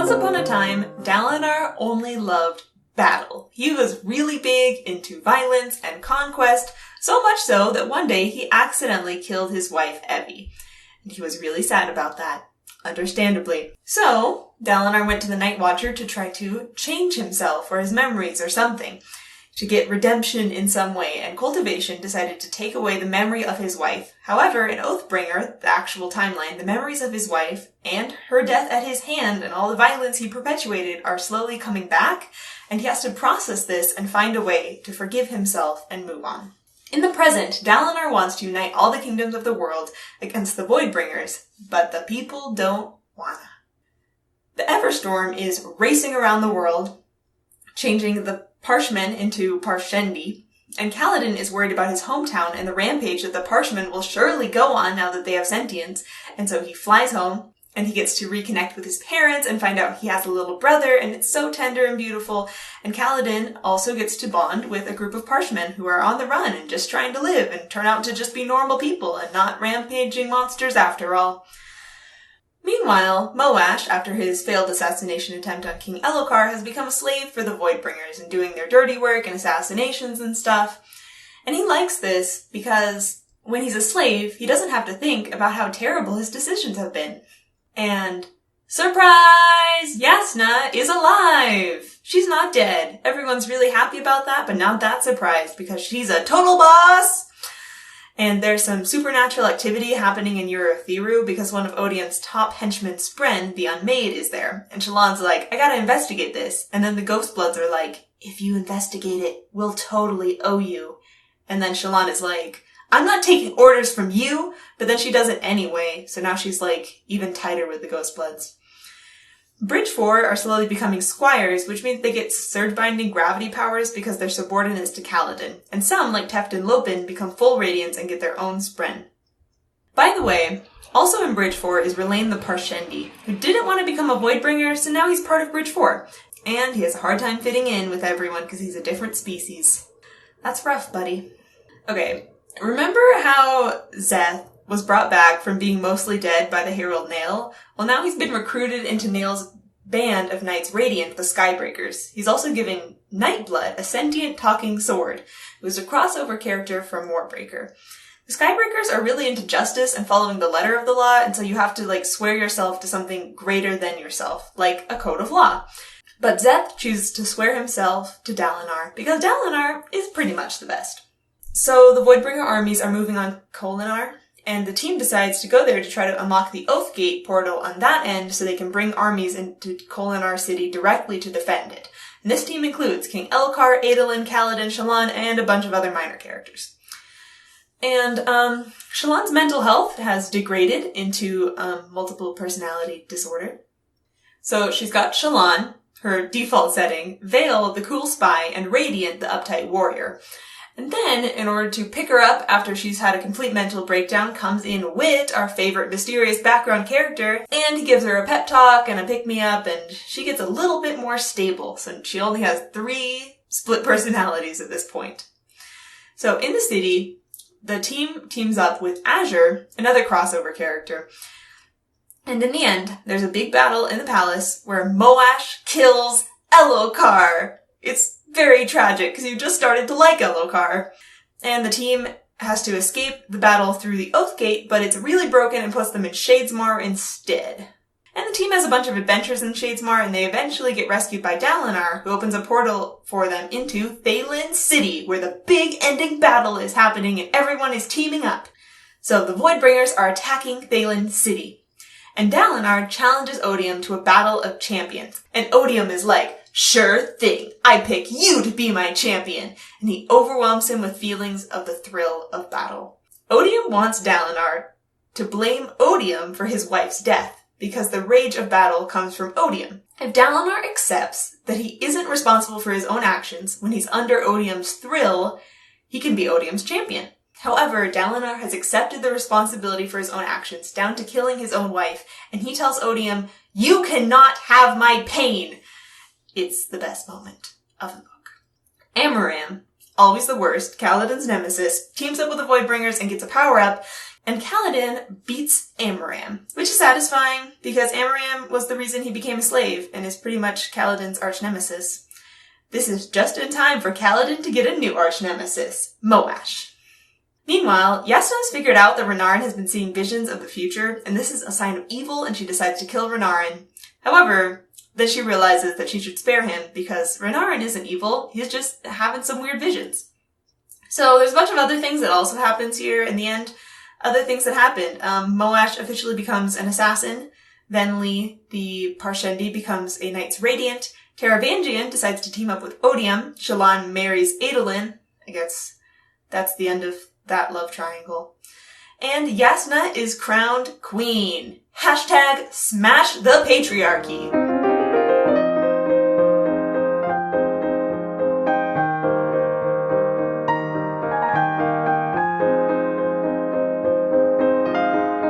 Once upon a time, Dalinar only loved battle. He was really big into violence and conquest, so much so that one day he accidentally killed his wife, Evie. And he was really sad about that, understandably. So, Dalinar went to the Night Watcher to try to change himself or his memories or something, to get redemption in some way, and Cultivation decided to take away the memory of his wife. However, in Oathbringer, the actual timeline, the memories of his wife and her death at his hand and all the violence he perpetuated are slowly coming back, and he has to process this and find a way to forgive himself and move on. In the present, Dalinar wants to unite all the kingdoms of the world against the Voidbringers, but the people don't wanna. The Everstorm is racing around the world, changing the Parshmen into Parshendi, and Kaladin is worried about his hometown and the rampage that the Parshmen will surely go on now that they have sentience, and so he flies home, and he gets to reconnect with his parents and find out he has a little brother, and it's so tender and beautiful, and Kaladin also gets to bond with a group of Parshmen who are on the run and just trying to live and turn out to just be normal people and not rampaging monsters after all. Meanwhile, Moash, after his failed assassination attempt on King Elhokar, has become a slave for the Voidbringers and doing their dirty work and assassinations and stuff. And he likes this because when he's a slave, he doesn't have to think about how terrible his decisions have been. And surprise! Yasna is alive! She's not dead. Everyone's really happy about that, but not that surprised because she's a total boss! And there's some supernatural activity happening in Urithiru because one of Odium's top henchmen, Spren, the Unmade, is there. And Shallan's like, I gotta investigate this. And then the Ghostbloods are like, if you investigate it, we'll totally owe you. And then Shallan is like, I'm not taking orders from you, but then she does it anyway. So now she's like even tighter with the Ghostbloods. Bridge 4 are slowly becoming squires, which means they get surge-binding gravity powers because they're subordinates to Kaladin. And some, like Teft and Lopin, become full radiance and get their own Spren. By the way, also in Bridge 4 is Rlain the Parshendi, who didn't want to become a Voidbringer, so now he's part of Bridge 4. And he has a hard time fitting in with everyone because he's a different species. That's rough, buddy. Okay, remember how Szeth was brought back from being mostly dead by the Herald Nail? Well, now he's been recruited into Nail's band of Knights Radiant, the Skybreakers. He's also given Nightblood, a sentient talking sword, who's a crossover character from Warbreaker. The Skybreakers are really into justice and following the letter of the law, and so you have to, swear yourself to something greater than yourself, like a code of law. But Szeth chooses to swear himself to Dalinar, because Dalinar is pretty much the best. So the Voidbringer armies are moving on Kholinar, and the team decides to go there to try to unlock the Oathgate portal on that end so they can bring armies into Kholinar City directly to defend it. And this team includes King Elhokar, Adolin, Kaladin, Shallan, and a bunch of other minor characters. And Shallan's mental health has degraded into multiple personality disorder. So she's got Shallan, her default setting, Vale, the cool spy, and Radiant, the uptight warrior. And then, in order to pick her up after she's had a complete mental breakdown, comes in Wit, our favorite mysterious background character, and he gives her a pep talk and a pick-me-up, and she gets a little bit more stable, so she only has 3 split personalities at this point. So in the city, the team teams up with Azure, another crossover character, and in the end, there's a big battle in the palace where Moash kills Elhokar. It's very tragic, because you just started to like Elhokar. And the team has to escape the battle through the Oathgate, but it's really broken and puts them in Shadesmar instead. And the team has a bunch of adventures in Shadesmar, and they eventually get rescued by Dalinar, who opens a portal for them into Thaylen City, where the big ending battle is happening and everyone is teaming up. So the Voidbringers are attacking Thaylen City. And Dalinar challenges Odium to a battle of champions. And Odium is like, sure thing, I pick you to be my champion. And he overwhelms him with feelings of the thrill of battle. Odium wants Dalinar to blame Odium for his wife's death, because the rage of battle comes from Odium. If Dalinar accepts that he isn't responsible for his own actions when he's under Odium's thrill, he can be Odium's champion. However, Dalinar has accepted the responsibility for his own actions, down to killing his own wife, and he tells Odium, you cannot have my pain. It's the best moment of the book. Amaram, always the worst, Kaladin's nemesis, teams up with the Voidbringers and gets a power-up, and Kaladin beats Amaram, which is satisfying because Amaram was the reason he became a slave and is pretty much Kaladin's arch-nemesis. This is just in time for Kaladin to get a new arch-nemesis, Moash. Meanwhile, Yasna has figured out that Renarin has been seeing visions of the future, and this is a sign of evil, and she decides to kill Renarin. However, then she realizes that she should spare him because Renarin isn't evil, he's just having some weird visions. So there's a bunch of other things that also happens here in the end. Other things that happened. Moash officially becomes an assassin. Venli, the Parshendi, becomes a Knights Radiant. Taravangian decides to team up with Odium. Shallan marries Adolin. I guess that's the end of that love triangle. And Yasna is crowned queen. # smash the patriarchy.